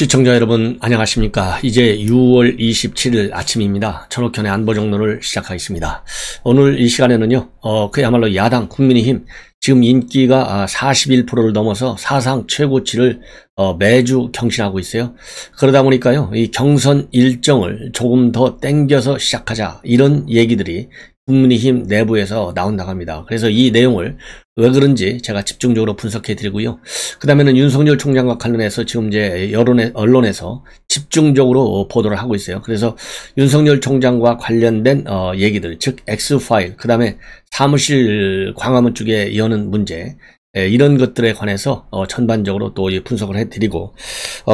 시청자 여러분 안녕하십니까. 이제 6월 27일 아침입니다. 천옥현의 안보정론을 시작하겠습니다. 오늘 이 시간에는요 그야말로 야당 국민의힘 지금 인기가 41%를 넘어서 사상 최고치를 매주 경신하고 있어요. 그러다 보니까요 이 경선 일정을 조금 더 땡겨서 시작하자, 이런 얘기들이 국민의힘 내부에서 나온다고 합니다. 그래서 이 내용을 왜 그런지 제가 집중적으로 분석해 드리고요. 그 다음에는 윤석열 총장과 관련해서 지금 이제 언론에서 집중적으로 보도를 하고 있어요. 그래서 윤석열 총장과 관련된 얘기들, 즉 X파일, 그 다음에 사무실 광화문 쪽에 여는 문제, 이런 것들에 관해서 전반적으로 또 분석을 해드리고,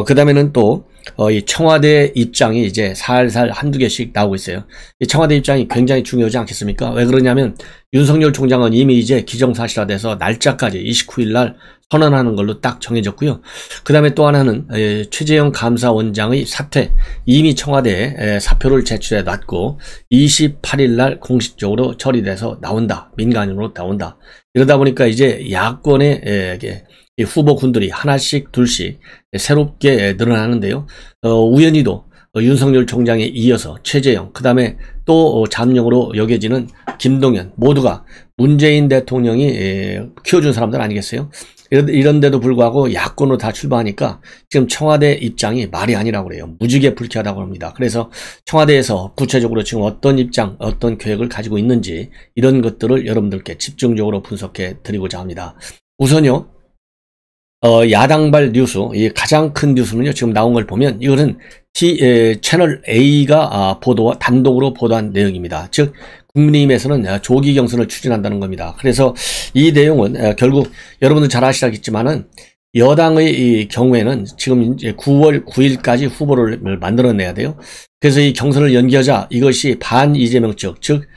그 다음에는 또 이 청와대 입장이 이제 살살 한두 개씩 나오고 있어요. 이 청와대 입장이 굉장히 중요하지 않겠습니까? 왜 그러냐면 윤석열 총장은 이미 이제 기정사실화돼서 날짜까지 29일 날 선언하는 걸로 딱 정해졌고요. 그 다음에 또 하나는 최재형 감사원장의 사퇴, 이미 청와대에 사표를 제출해 놨고 28일 날 공식적으로 처리돼서 나온다, 민간인으로 나온다. 이러다 보니까 이제 야권의 후보군들이 하나씩 둘씩 새롭게 늘어나는데요. 우연히도 윤석열 총장에 이어서 최재형, 그 다음에 또 잠룡으로 여겨지는 김동연, 모두가 문재인 대통령이 키워준 사람들 아니겠어요? 이런데도 불구하고 야권으로 다 출마하니까 지금 청와대 입장이 말이 아니라고 그래요. 무지개 불쾌하다고 합니다. 그래서 청와대에서 구체적으로 지금 어떤 입장, 어떤 계획을 가지고 있는지, 이런 것들을 여러분들께 집중적으로 분석해 드리고자 합니다. 우선요, 야당발 뉴스, 이 가장 큰 뉴스는요, 지금 나온 걸 보면 이거는 채널 A가 단독으로 보도한 내용입니다. 즉 국민의힘에서는 조기 경선을 추진한다는 겁니다. 그래서 이 내용은 결국 여러분들 잘 아시겠지만은 여당의 이 경우에는 지금 이제 9월 9일까지 후보를 만들어내야 돼요. 그래서 이 경선을 연기하자, 이것이 반 이재명 측, 즉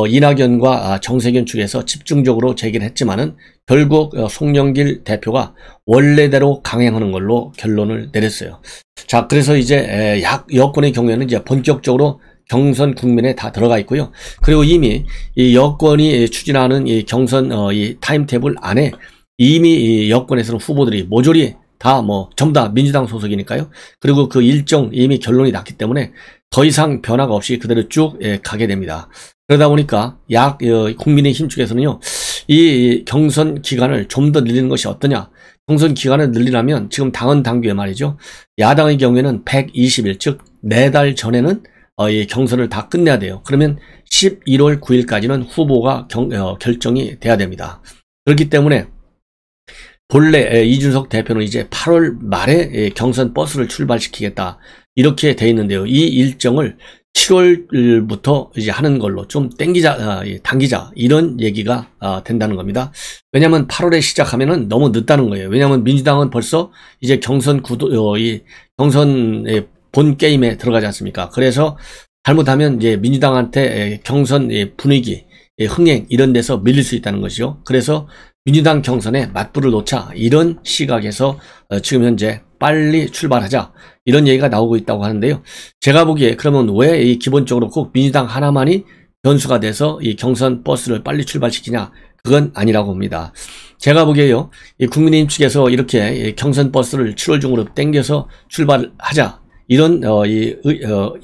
이낙연과 정세균 측에서 집중적으로 제기를 했지만은 결국 송영길 대표가 원래대로 강행하는 걸로 결론을 내렸어요. 자, 그래서 이제 여권의 경우에는 이제 본격적으로 경선 국면에 다 들어가 있고요. 그리고 이미 이 여권이 추진하는 이 경선 이 타임테이블 안에 이미 이 여권에서는 후보들이 모조리 다 전부 다 민주당 소속이니까요. 그리고 그 일정 이미 결론이 났기 때문에 더 이상 변화가 없이 그대로 쭉 가게 됩니다. 그러다 보니까 국민의힘 측에서는요, 이 경선 기간을 좀 더 늘리는 것이 어떠냐. 경선 기간을 늘리려면 지금 당헌 당규에 말이죠, 야당의 경우에는 120일, 즉 4달 전에는 이 경선을 다 끝내야 돼요. 그러면 11월 9일까지는 후보가 결정이 돼야 됩니다. 그렇기 때문에 본래 이준석 대표는 이제 8월 말에 경선 버스를 출발시키겠다, 이렇게 돼 있는데요. 이 일정을 7월부터 이제 하는 걸로 좀 당기자, 이런 얘기가 된다는 겁니다. 왜냐하면 8월에 시작하면은 너무 늦다는 거예요. 왜냐하면 민주당은 벌써 이제 경선 경선의 본 게임에 들어가지 않습니까? 그래서 잘못하면 이제 민주당한테 경선 분위기, 흥행 이런 데서 밀릴 수 있다는 것이죠. 그래서 민주당 경선에 맞불을 놓자, 이런 시각에서 지금 현재 빨리 출발하자, 이런 얘기가 나오고 있다고 하는데요. 제가 보기에 그러면 왜 기본적으로 꼭 민주당 하나만이 변수가 돼서 이 경선 버스를 빨리 출발시키냐? 그건 아니라고 봅니다. 제가 보기에요, 이 국민의힘 측에서 이렇게 경선 버스를 7월 중으로 땡겨서 출발하자, 이런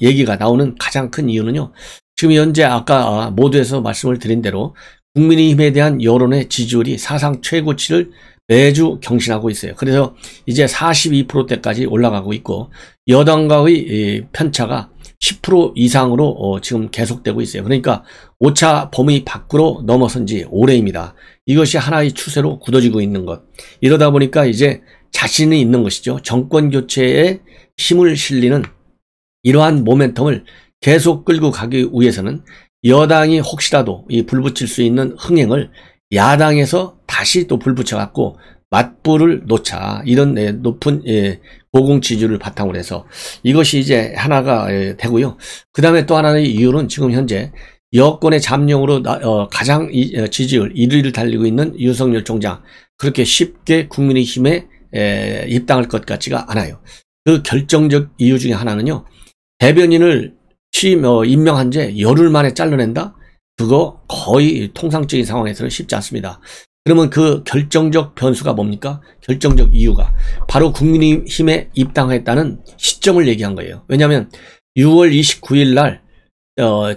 얘기가 나오는 가장 큰 이유는요, 지금 현재 아까 모두에서 말씀을 드린 대로 국민의힘에 대한 여론의 지지율이 사상 최고치를 매주 경신하고 있어요. 그래서 이제 42%대까지 올라가고 있고, 여당과의 편차가 10% 이상으로 지금 계속되고 있어요. 그러니까 오차 범위 밖으로 넘어선 지 오래입니다. 이것이 하나의 추세로 굳어지고 있는 것. 이러다 보니까 이제 자신이 있는 것이죠. 정권 교체에 힘을 실리는 이러한 모멘텀을 계속 끌고 가기 위해서는 여당이 혹시라도 불붙일 수 있는 흥행을 야당에서 다시 또 불붙여갖고 맞불을 놓자, 이런 높은 고공 지지율을 바탕으로 해서 이것이 이제 하나가 되고요. 그 다음에 또 하나의 이유는 지금 현재 여권의 잠룡으로 가장 지지율 1위를 달리고 있는 윤석열 총장, 그렇게 쉽게 국민의힘에 입당할 것 같지가 않아요. 그 결정적 이유 중에 하나는요, 대변인을 임명한 지 열흘 만에 잘라낸다? 그거 거의 통상적인 상황에서는 쉽지 않습니다. 그러면 그 결정적 변수가 뭡니까? 결정적 이유가 바로 국민의힘에 입당했다는 시점을 얘기한 거예요. 왜냐하면 6월 29일 날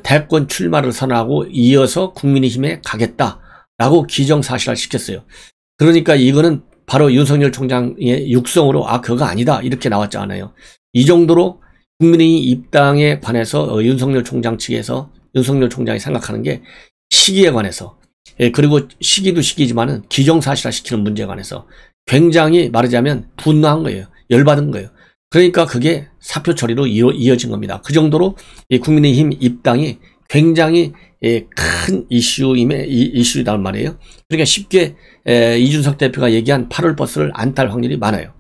대권 출마를 선언하고 이어서 국민의힘에 가겠다라고 기정사실화 시켰어요. 그러니까 이거는 바로 윤석열 총장의 육성으로 그거 아니다 이렇게 나왔잖아요. 이 정도로 국민의힘 입당에 관해서 윤석열 총장 측에서 윤석열 총장이 생각하는 게 시기에 관해서 그리고 시기도 시기지만은 기정사실화 시키는 문제에 관해서 굉장히 말하자면 분노한 거예요. 열받은 거예요. 그러니까 그게 사표 처리로 이어진 겁니다. 그 정도로 국민의힘 입당이 굉장히 큰 이슈이단 말이에요. 그러니까 쉽게 이준석 대표가 얘기한 8월 버스를 안 탈 확률이 많아요.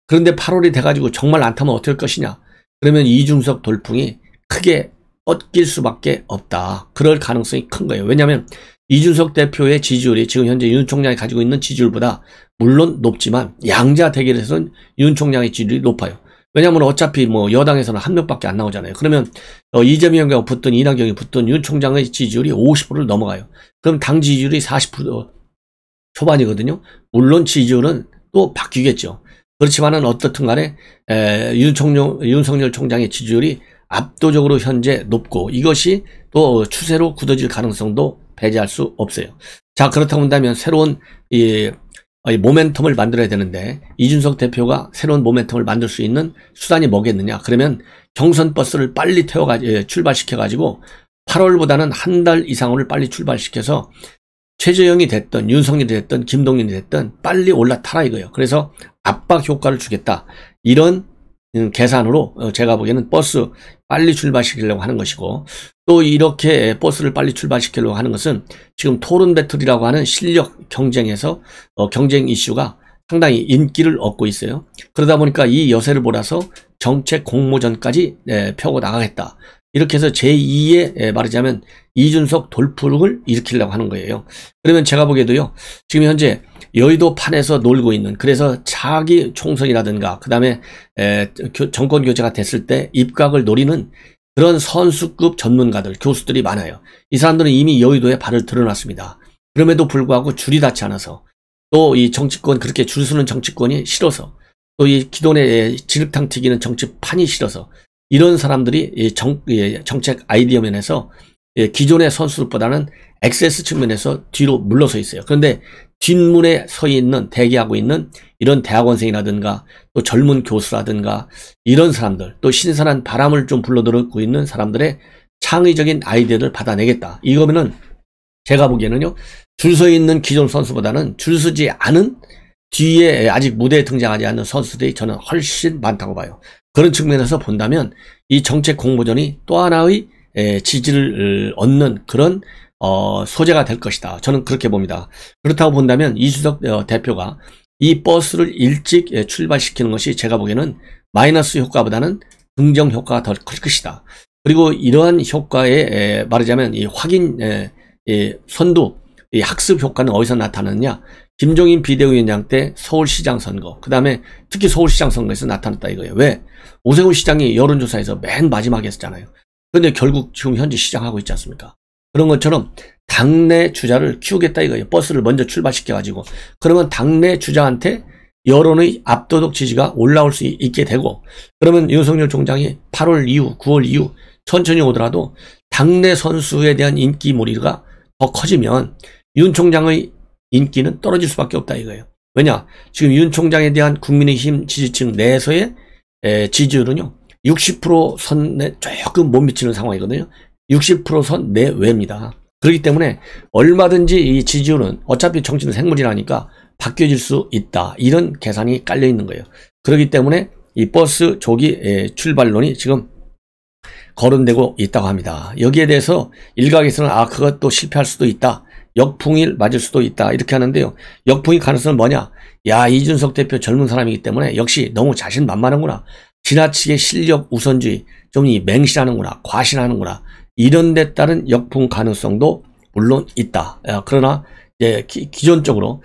그런데 8월이 돼가지고 정말 안 타면 어떨 것이냐? 그러면 이준석 돌풍이 크게 꺾일 수밖에 없다. 그럴 가능성이 큰 거예요. 왜냐하면 이준석 대표의 지지율이 지금 현재 윤 총장이 가지고 있는 지지율보다 물론 높지만 양자 대결에서는 윤 총장의 지지율이 높아요. 왜냐하면 어차피 뭐 여당에서는 한 명밖에 안 나오잖아요. 그러면 이재명하고 붙든 이낙연이 붙든 윤 총장의 지지율이 50%를 넘어가요. 그럼 당 지지율이 40% 초반이거든요. 물론 지지율은 또 바뀌겠죠. 그렇지만은 어떻든 간에 윤석열 총장의 지지율이 압도적으로 현재 높고 이것이 또 추세로 굳어질 가능성도 배제할 수 없어요. 자, 그렇다고 한다면 새로운 모멘텀을 만들어야 되는데 이준석 대표가 새로운 모멘텀을 만들 수 있는 수단이 뭐겠느냐? 그러면 경선 버스를 빨리 출발시켜가지고 8월보다는 한 달 이상을 빨리 출발시켜서 최재형이 됐든 윤석열이 됐든 김동연이 됐든 빨리 올라타라 이거예요. 그래서 압박 효과를 주겠다. 이런 계산으로 제가 보기에는 버스 빨리 출발시키려고 하는 것이고 또 이렇게 버스를 빨리 출발시키려고 하는 것은 지금 토론 배틀이라고 하는 실력 경쟁에서 경쟁 이슈가 상당히 인기를 얻고 있어요. 그러다 보니까 이 여세를 몰아서 정책 공모전까지 펴고 나가겠다. 이렇게 해서 제2의 말하자면 이준석 돌풍을 일으키려고 하는 거예요. 그러면 제가 보기에도요. 지금 현재 여의도 판에서 놀고 있는 그래서 차기 총선이라든가 그 다음에 정권 교체가 됐을 때 입각을 노리는 그런 선수급 전문가들 교수들이 많아요. 이 사람들은 이미 여의도에 발을 들어놨습니다. 그럼에도 불구하고 줄이 닿지 않아서 또 이 정치권 그렇게 줄 서는 정치권이 싫어서 또 이 기존의 진흙탕 튀기는 정치판이 싫어서 이런 사람들이 정책 아이디어 면에서 기존의 선수들보다는 액세스 측면에서 뒤로 물러서 있어요. 그런데 뒷문에 서 있는 대기하고 있는 이런 대학원생이라든가 또 젊은 교수라든가 이런 사람들 또 신선한 바람을 좀 불러들고 있는 사람들의 창의적인 아이디어를 받아내겠다. 이거면은 제가 보기에는요. 줄 서 있는 기존 선수보다는 줄 서지 않은 뒤에 아직 무대에 등장하지 않는 선수들이 저는 훨씬 많다고 봐요. 그런 측면에서 본다면 이 정책 공모전이 또 하나의 지지를 얻는 그런 소재가 될 것이다. 저는 그렇게 봅니다. 그렇다고 본다면 이준석 대표가 이 버스를 일찍 출발시키는 것이 제가 보기에는 마이너스 효과보다는 긍정 효과가 더 클 것이다. 그리고 이러한 효과에 말하자면 이 확인 선두 이 학습 효과는 어디서 나타나느냐? 김종인 비대위원장 때 서울시장 선거, 그 다음에 특히 서울시장 선거에서 나타났다 이거예요. 왜? 오세훈 시장이 여론조사에서 맨 마지막에 했잖아요. 그런데 결국 지금 현재 시장하고 있지 않습니까? 그런 것처럼 당내 주자를 키우겠다 이거예요. 버스를 먼저 출발시켜가지고. 그러면 당내 주자한테 여론의 압도적 지지가 올라올 수 있게 되고, 그러면 윤석열 총장이 8월 이후, 9월 이후 천천히 오더라도 당내 선수에 대한 인기몰이가 더 커지면 윤 총장의 인기는 떨어질 수밖에 없다 이거예요. 왜냐? 지금 윤 총장에 대한 국민의힘 지지층 내에서의 지지율은요. 60% 선에 조금 못 미치는 상황이거든요. 60% 선 내외입니다. 그렇기 때문에 얼마든지 이 지지율은 어차피 정치는 생물이라니까 바뀌어질 수 있다. 이런 계산이 깔려 있는 거예요. 그렇기 때문에 이 버스 조기 출발론이 지금 거론되고 있다고 합니다. 여기에 대해서 일각에서는 그것도 실패할 수도 있다. 역풍이 맞을 수도 있다. 이렇게 하는데요. 역풍이 가능성은 뭐냐? 야, 이준석 대표 젊은 사람이기 때문에 역시 너무 자신만만하구나. 지나치게 실력 우선주의, 좀 맹신하는구나. 과신하는구나. 이런 데 따른 역풍 가능성도 물론 있다. 그러나 기존적으로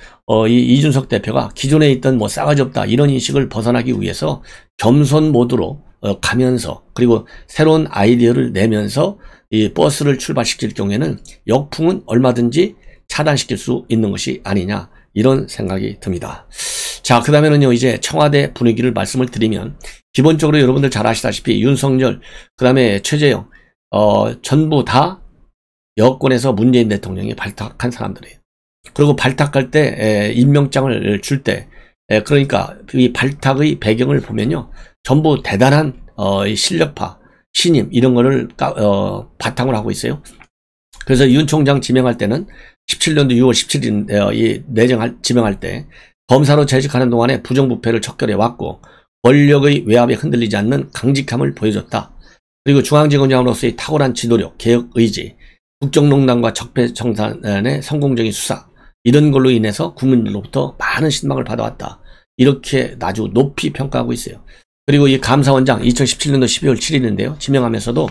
이 이준석 대표가 기존에 있던 뭐 싸가지 없다 이런 인식을 벗어나기 위해서 겸손 모드로 가면서 그리고 새로운 아이디어를 내면서 이 버스를 출발시킬 경우에는 역풍은 얼마든지 차단시킬 수 있는 것이 아니냐, 이런 생각이 듭니다. 자, 그 다음에는요, 이제 청와대 분위기를 말씀을 드리면, 기본적으로 여러분들 잘 아시다시피 윤석열, 그 다음에 최재형, 전부 다 여권에서 문재인 대통령이 발탁한 사람들이에요. 그리고 발탁할 때 임명장을 줄 때, 그러니까 이 발탁의 배경을 보면요, 전부 대단한 실력파, 신임 이런 거를 바탕으로 하고 있어요. 그래서 윤 총장 지명할 때는 17년도 6월 17일 지명할 때 검사로 재직하는 동안에 부정부패를 척결해 왔고 권력의 외압에 흔들리지 않는 강직함을 보여줬다. 그리고 중앙지검장으로서의 탁월한 지도력, 개혁 의지, 국정농단과 적폐청산의 성공적인 수사, 이런 걸로 인해서 국민들로부터 많은 신망을 받아왔다. 이렇게 아주 높이 평가하고 있어요. 그리고 이 감사원장 2017년도 12월 7일인데요. 지명하면서도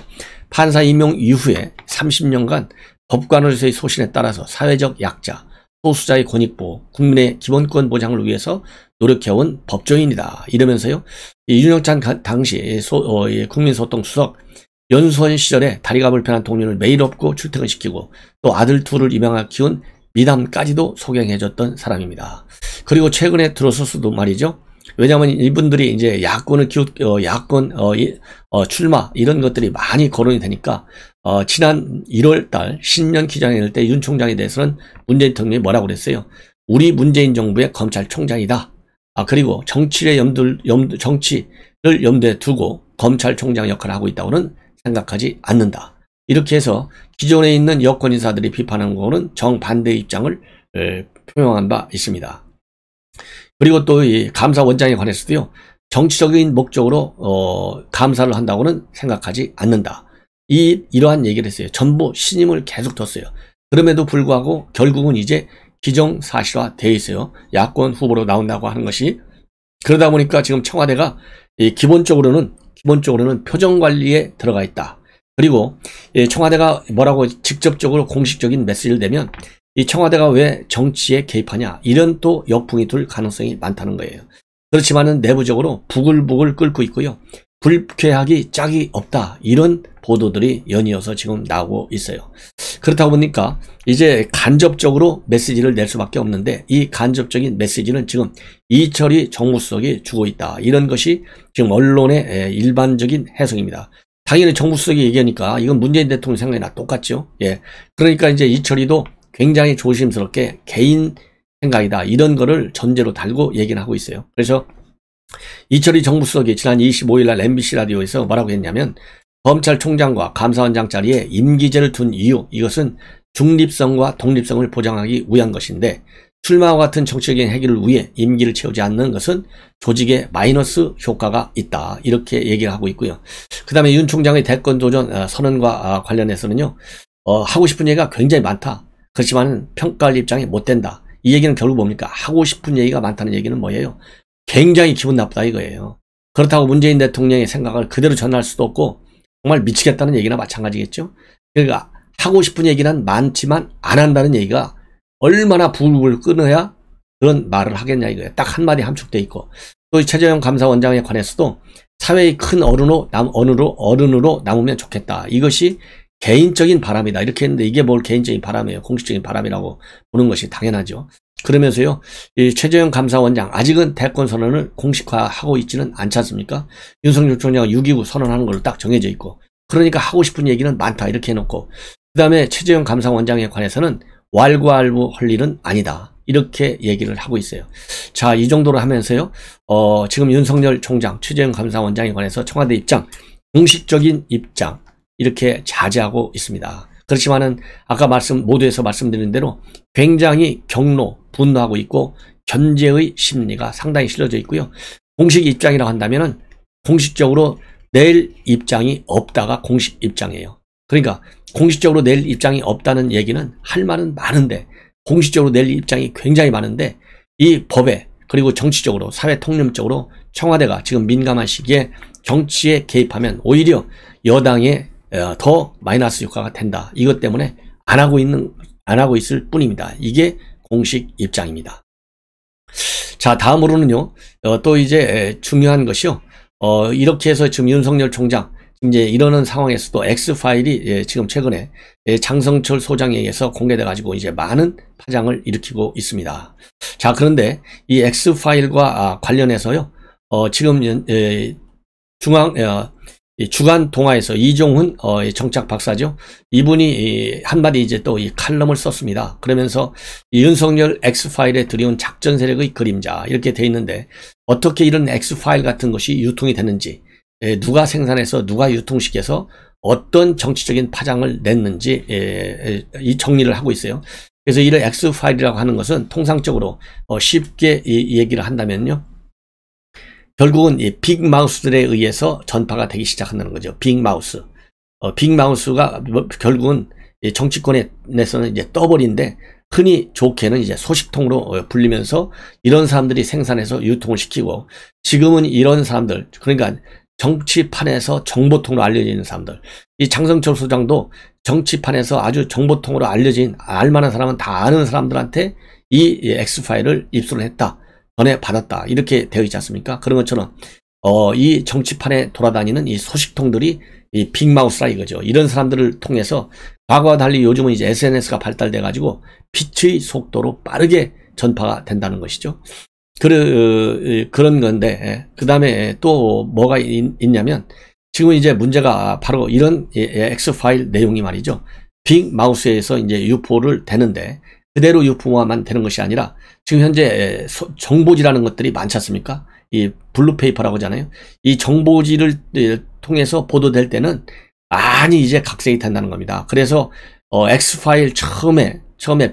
판사 임용 이후에 30년간 법관으로서의 소신에 따라서 사회적 약자, 소수자의 권익보호, 국민의 기본권 보장을 위해서 노력해온 법조인이다. 이러면서요, 윤영찬 당시 국민소통수석 연수원 시절에 다리가 불편한 동료를 매일 업고 출퇴근시키고 또 아들 둘을 입양하여 키운 미담까지도 소개해줬던 사람입니다. 그리고 최근에 들어서서도 말이죠. 왜냐하면 이분들이 이제 야권 출마 이런 것들이 많이 거론이 되니까 지난 1월달 신년 기자회견 때 윤 총장에 대해서는 문재인 대통령이 뭐라고 그랬어요? 우리 문재인 정부의 검찰총장이다. 그리고 정치를 염두에 두고 검찰총장 역할을 하고 있다고는 생각하지 않는다. 이렇게 해서 기존에 있는 여권 인사들이 비판하는 거는 정반대의 입장을 표명한 바 있습니다. 그리고 또 이 감사원장에 관해서도요, 정치적인 목적으로 감사를 한다고는 생각하지 않는다. 이러한 얘기를 했어요. 전부 신임을 계속 뒀어요. 그럼에도 불구하고 결국은 이제 기정사실화 되어 있어요. 야권 후보로 나온다고 하는 것이. 그러다 보니까 지금 청와대가 기본적으로는 표정 관리에 들어가 있다. 그리고 청와대가 뭐라고 직접적으로 공식적인 메시지를 내면 이 청와대가 왜 정치에 개입하냐, 이런 또 역풍이 돌 가능성이 많다는 거예요. 그렇지만은 내부적으로 부글부글 끓고 있고요. 불쾌하기 짝이 없다. 이런 보도들이 연이어서 지금 나오고 있어요. 그렇다 보니까 이제 간접적으로 메시지를 낼 수밖에 없는데 이 간접적인 메시지는 지금 이철이 정무수석이 주고 있다. 이런 것이 지금 언론의 일반적인 해석입니다. 당연히 정무수석이 얘기하니까 이건 문재인 대통령 생각이나 똑같죠. 예. 그러니까 이제 이철이도 굉장히 조심스럽게 개인 생각이다. 이런 거를 전제로 달고 얘기를 하고 있어요. 그래서 이철이 정무수석이 지난 25일 날 MBC 라디오에서 뭐라고 했냐면 검찰총장과 감사원장 자리에 임기제를 둔 이유, 이것은 중립성과 독립성을 보장하기 위한 것인데 출마와 같은 정치적인 행위를 위해 임기를 채우지 않는 것은 조직에 마이너스 효과가 있다. 이렇게 얘기를 하고 있고요. 그 다음에 윤 총장의 대권 도전 선언과 관련해서는요, 하고 싶은 얘기가 굉장히 많다. 그렇지만 평가할 입장이 못 된다. 이 얘기는 결국 뭡니까? 하고 싶은 얘기가 많다는 얘기는 뭐예요? 굉장히 기분 나쁘다 이거예요. 그렇다고 문재인 대통령의 생각을 그대로 전할 수도 없고 정말 미치겠다는 얘기나 마찬가지겠죠. 그러니까 하고 싶은 얘기는 많지만 안 한다는 얘기가 얼마나 부글부글 끓어야 그런 말을 하겠냐 이거예요. 딱 한마디 함축돼 있고 또 최재형 감사원장에 관해서도 사회의 큰 어른으로 남으면 좋겠다. 이것이 개인적인 바람이다. 이렇게 했는데 이게 뭘 개인적인 바람이에요. 공식적인 바람이라고 보는 것이 당연하죠. 그러면서요, 이 최재형 감사원장 아직은 대권 선언을 공식화하고 있지는 않지 않습니까? 윤석열 총장은 6.29 선언하는 걸로 딱 정해져 있고 그러니까 하고 싶은 얘기는 많다 이렇게 해놓고 그 다음에 최재형 감사원장에 관해서는 왈가왈부할 일은 아니다 이렇게 얘기를 하고 있어요. 자, 이 정도로 하면서요, 지금 윤석열 총장, 최재형 감사원장에 관해서 청와대 입장, 공식적인 입장 이렇게 자제하고 있습니다. 그렇지만은 아까 모두에서 말씀드린 대로 굉장히 분노하고 있고 견제의 심리가 상당히 실려져 있고요. 공식 입장이라고 한다면은 공식적으로 낼 입장이 없다가 공식 입장이에요. 그러니까 공식적으로 낼 입장이 없다는 얘기는 할 말은 많은데 공식적으로 낼 입장이 굉장히 많은데 이 법에 그리고 정치적으로 사회 통념적으로 청와대가 지금 민감한 시기에 정치에 개입하면 오히려 여당에 더 마이너스 효과가 된다. 이것 때문에 안 하고 있을 뿐입니다. 이게 공식 입장입니다. 자, 다음으로는요, 또 이제 중요한 것이요. 이렇게 해서 지금 윤석열 총장, 이제 이러는 상황에서도 X파일이 지금 최근에 장성철 소장에 의해서 공개돼 가지고 이제 많은 파장을 일으키고 있습니다. 자, 그런데 이 X파일과 관련해서요, 지금 주간 동아에서 이종훈 정책 박사죠. 이분이 한마디 이제 또 이 칼럼을 썼습니다. 그러면서 이 윤석열 X파일에 들여온 작전 세력의 그림자 이렇게 돼 있는데, 어떻게 이런 X파일 같은 것이 유통이 됐는지, 누가 생산해서 누가 유통시켜서 어떤 정치적인 파장을 냈는지 이 정리를 하고 있어요. 그래서 이런 X파일이라고 하는 것은 통상적으로 쉽게 이 얘기를 한다면요, 결국은 이 빅마우스들에 의해서 전파가 되기 시작한다는 거죠. 빅마우스. 빅마우스가 결국은 정치권에서는 이제 떠버린데, 흔히 좋게는 이제 소식통으로 불리면서 이런 사람들이 생산해서 유통을 시키고, 지금은 이런 사람들, 그러니까 정치판에서 정보통으로 알려지는 사람들, 이 장성철 소장도 정치판에서 아주 정보통으로 알려진, 알만한 사람은 다 아는 사람들한테 이 X파일을 입수를 했다, 전해받았다, 이렇게 되어 있지 않습니까? 그런 것처럼 이 정치판에 돌아다니는 이 소식통들이 이 빅마우스라 이거죠. 이런 사람들을 통해서 과거와 달리 요즘은 이제 SNS가 발달돼 가지고 빛의 속도로 빠르게 전파가 된다는 것이죠. 그런 건데, 그 다음에 또 뭐가 있냐면, 지금 이제 문제가 바로 이런 X파일 내용이 말이죠. 빅마우스에서 이제 유포를 되는데, 그대로 유포만 되는 것이 아니라, 지금 현재 정보지라는 것들이 많지 않습니까? 이 블루페이퍼라고 하잖아요. 이 정보지를 통해서 보도될 때는 많이 이제 각색이 된다는 겁니다. 그래서 X파일 처음에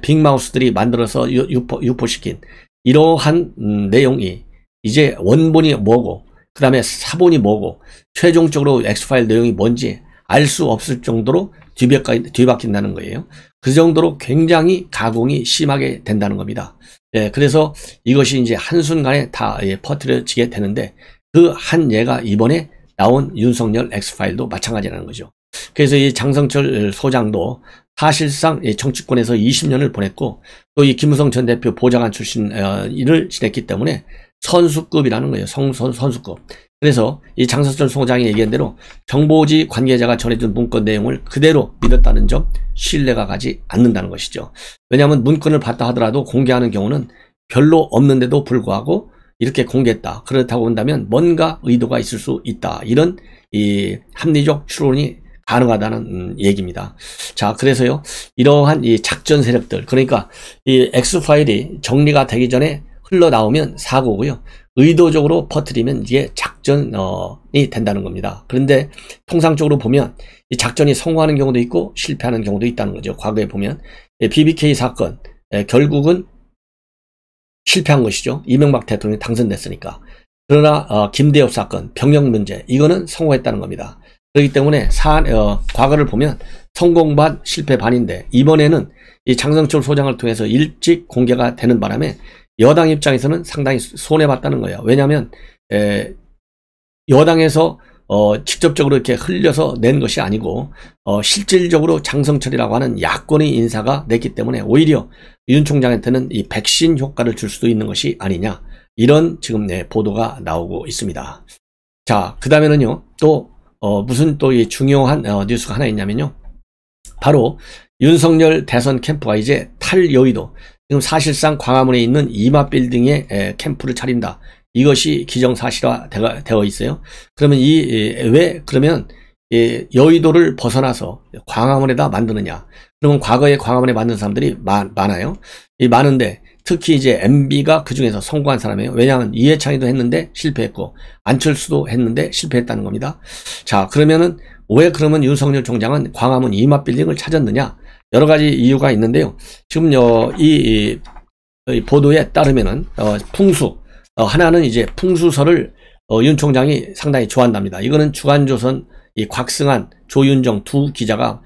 빅마우스들이 만들어서 유포시킨 이러한 내용이 이제 원본이 뭐고, 그 다음에 사본이 뭐고, 최종적으로 X파일 내용이 뭔지 알 수 없을 정도로 뒤바뀐다는 거예요. 그 정도로 굉장히 가공이 심하게 된다는 겁니다. 그래서 이것이 이제 한순간에 다 퍼뜨려지게 되는데, 그 한 예가 이번에 나온 윤석열 X파일도 마찬가지라는 거죠. 그래서 이 장성철 소장도 사실상 정치권에서 20년을 보냈고, 또 이 김무성 전 대표 보좌관 출신 일을 지냈기 때문에 선수급이라는 거예요. 선수급. 그래서 이 장성철 소장이 얘기한 대로 정보지 관계자가 전해준 문건 내용을 그대로 믿었다는 점 신뢰가 가지 않는다는 것이죠. 왜냐하면 문건을 봤다 하더라도 공개하는 경우는 별로 없는데도 불구하고 이렇게 공개했다, 그렇다고 본다면 뭔가 의도가 있을 수 있다, 이런 이 합리적 추론이 가능하다는 얘기입니다. 자, 그래서요, 이러한 이 작전 세력들, 그러니까 이 X파일이 정리가 되기 전에 흘러나오면 사고고요, 의도적으로 퍼뜨리면 이게 작전이 된다는 겁니다. 그런데 통상적으로 보면 이 작전이 성공하는 경우도 있고 실패하는 경우도 있다는 거죠. 과거에 보면 BBK 사건, 결국은 실패한 것이죠. 이명박 대통령이 당선됐으니까. 그러나 김대엽 사건, 병역 문제, 이거는 성공했다는 겁니다. 그렇기 때문에 과거를 보면 성공 반 실패 반인데, 이번에는 이 장성철 소장을 통해서 일찍 공개가 되는 바람에 여당 입장에서는 상당히 손해봤다는 거예요. 왜냐하면 여당에서 직접적으로 이렇게 흘려서 낸 것이 아니고 실질적으로 장성철이라고 하는 야권의 인사가 냈기 때문에 오히려 윤 총장한테는 이 백신 효과를 줄 수도 있는 것이 아니냐, 이런 지금 보도가 나오고 있습니다. 자, 그 다음에는요, 또 무슨 또 이 중요한 뉴스가 하나 있냐면요, 바로 윤석열 대선 캠프가 이제 탈여의도, 지금 사실상 광화문에 있는 이마빌딩에 캠프를 차린다, 이것이 기정사실화 되어 있어요. 그러면 그러면 여의도를 벗어나서 광화문에다 만드느냐? 그러면 과거에 광화문에 만든 사람들이 많아요. 많은데 특히 이제 MB가 그 중에서 성공한 사람이에요. 왜냐하면 이해창이도 했는데 실패했고 안철수도 했는데 실패했다는 겁니다. 자, 그러면은 왜 그러면 윤석열 총장은 광화문 이마빌딩을 찾았느냐? 여러 가지 이유가 있는데요. 지금 이 보도에 따르면은 하나는 이제 풍수설을 윤 총장이 상당히 좋아한답니다. 이거는 주간조선 이 곽승한, 조윤정 두 기자가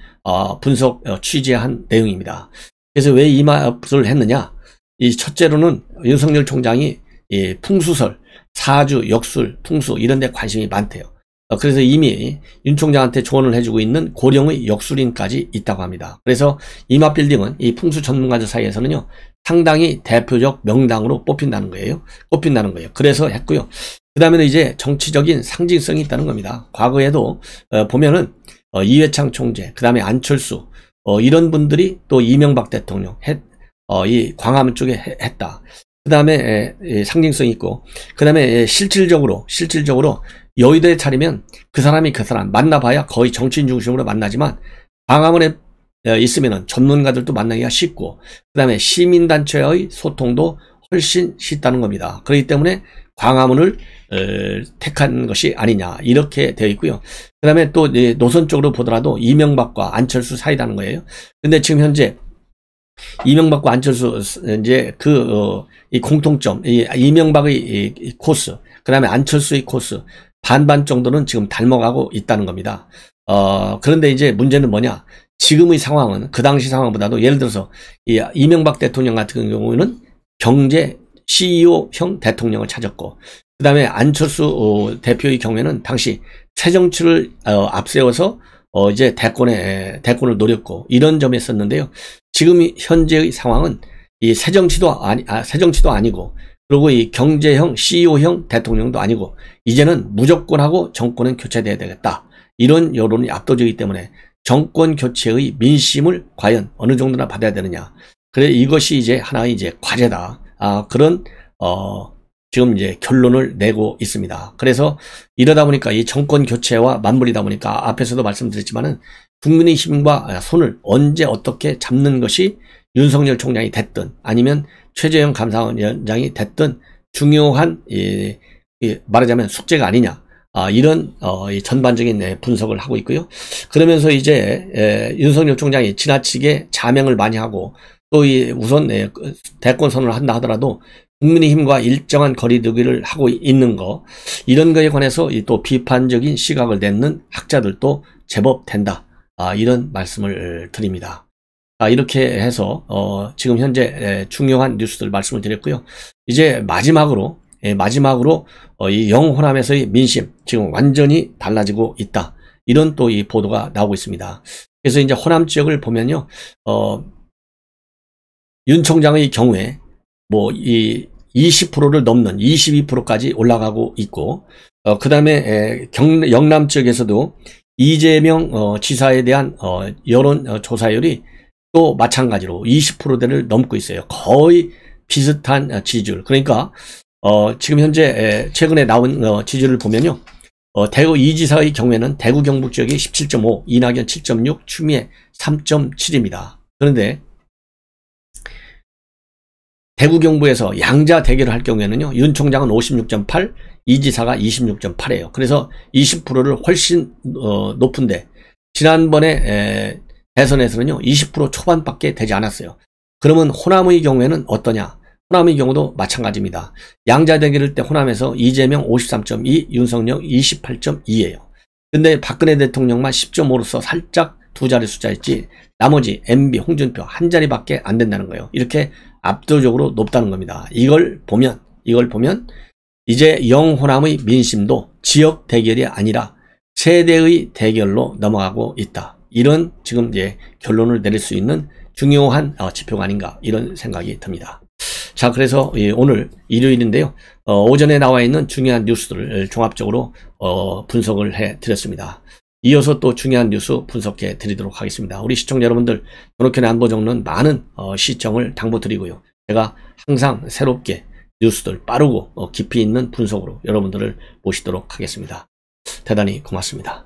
분석 취재한 내용입니다. 그래서 왜 이마를 했느냐? 이 첫째로는 윤석열 총장이 이 풍수설, 사주, 역술, 풍수 이런 데 관심이 많대요. 그래서 이미 윤 총장한테 조언을 해주고 있는 고령의 역술인까지 있다고 합니다. 그래서 이마빌딩은 이 풍수 전문가들 사이에서는요, 상당히 대표적 명당으로 뽑힌다는 거예요. 그래서 했고요. 그 다음에는 이제 정치적인 상징성이 있다는 겁니다. 과거에도 보면은 이회창 총재, 그 다음에 안철수 이런 분들이 또 이명박 대통령 이 광화문 쪽에 했다. 그 다음에 상징성이 있고, 그 다음에 실질적으로 여의도에 차리면 그 사람 만나봐야 거의 정치인 중심으로 만나지만 광화문에 있으면은 전문가들도 만나기가 쉽고, 그 다음에 시민단체의 소통도 훨씬 쉽다는 겁니다. 그렇기 때문에 광화문을 택한 것이 아니냐 이렇게 되어 있고요. 그 다음에 또 노선적으로 보더라도 이명박과 안철수 사이다는 거예요. 근데 지금 현재 이명박과 안철수 이제 이 공통점, 이명박의 이 코스, 그 다음에 안철수의 코스 반반 정도는 지금 닮아가고 있다는 겁니다. 그런데 이제 문제는 뭐냐? 지금의 상황은 그 당시 상황보다도 예를 들어서 이명박 대통령 같은 경우는 경제 CEO형 대통령을 찾았고, 그 다음에 안철수 대표의 경우에는 당시 새정치를 앞세워서 이제 대권을 노렸고 이런 점이 있었는데요. 지금 현재의 상황은 이 새정치도 아니고, 그리고 이 경제형 CEO형 대통령도 아니고, 이제는 무조건 하고 정권은 교체돼야 되겠다. 이런 여론이 압도적이기 때문에 정권 교체의 민심을 과연 어느 정도나 받아야 되느냐. 그래 이것이 이제 하나의 이제 과제다. 그런 지금 이제 결론을 내고 있습니다. 그래서 이러다 보니까 이 정권 교체와 맞물리다 보니까 앞에서도 말씀드렸지만은 국민의힘과 손을 언제 어떻게 잡는 것이 윤석열 총장이 됐든 아니면 최재형 감사원장이 됐든 중요한 말하자면 숙제가 아니냐. 이런 전반적인 분석을 하고 있고요. 그러면서 이제 윤석열 총장이 지나치게 자명을 많이 하고 또 우선 대권 선언을 한다 하더라도 국민의힘과 일정한 거리두기를 하고 있는 거, 이런 거에 관해서 또 비판적인 시각을 내는 학자들도 제법 된다. 이런 말씀을 드립니다. 이렇게 해서 지금 현재 중요한 뉴스들 말씀을 드렸고요. 이제 마지막으로 이 영호남에서의 민심 지금 완전히 달라지고 있다. 이런 또 이 보도가 나오고 있습니다. 그래서 이제 호남 지역을 보면요, 윤 총장의 경우에 뭐 이 20%를 넘는 22%까지 올라가고 있고, 그 다음에 영남 지역에서도 이재명 지사에 대한 여론 조사율이 또 마찬가지로 20%대를 넘고 있어요. 거의 비슷한 지지율. 그러니까 지금 현재 최근에 나온 지지율을 보면요, 대구 이지사의 경우에는 대구 경북 지역이 17.5, 이낙연 7.6, 추미애 3.7입니다. 그런데 대구 경북에서 양자 대결을 할 경우에는요, 윤 총장은 56.8, 이 지사가 26.8이에요. 그래서 20%를 훨씬 높은데 지난번에 대선에서는요 20% 초반밖에 되지 않았어요. 그러면 호남의 경우에는 어떠냐? 호남의 경우도 마찬가지입니다. 양자 대결일 때 호남에서 이재명 53.2, 윤석열 28.2예요. 근데 박근혜 대통령만 10.5로서 살짝 두 자리 숫자였지 나머지 MB, 홍준표 한 자리밖에 안 된다는 거예요. 이렇게 압도적으로 높다는 겁니다. 이걸 보면 이제 영호남의 민심도 지역 대결이 아니라 세대의 대결로 넘어가고 있다. 이런 지금 이제 결론을 내릴 수 있는 중요한 지표가 아닌가 이런 생각이 듭니다. 자, 그래서 오늘 일요일인데요. 오전에 나와 있는 중요한 뉴스들을 종합적으로 분석을 해 드렸습니다. 이어서 또 중요한 뉴스 분석해 드리도록 하겠습니다. 우리 시청자 여러분들, 전옥현의 안보 정론 많은 시청을 당부드리고요. 제가 항상 새롭게 뉴스들 빠르고 깊이 있는 분석으로 여러분들을 모시도록 하겠습니다. 대단히 고맙습니다.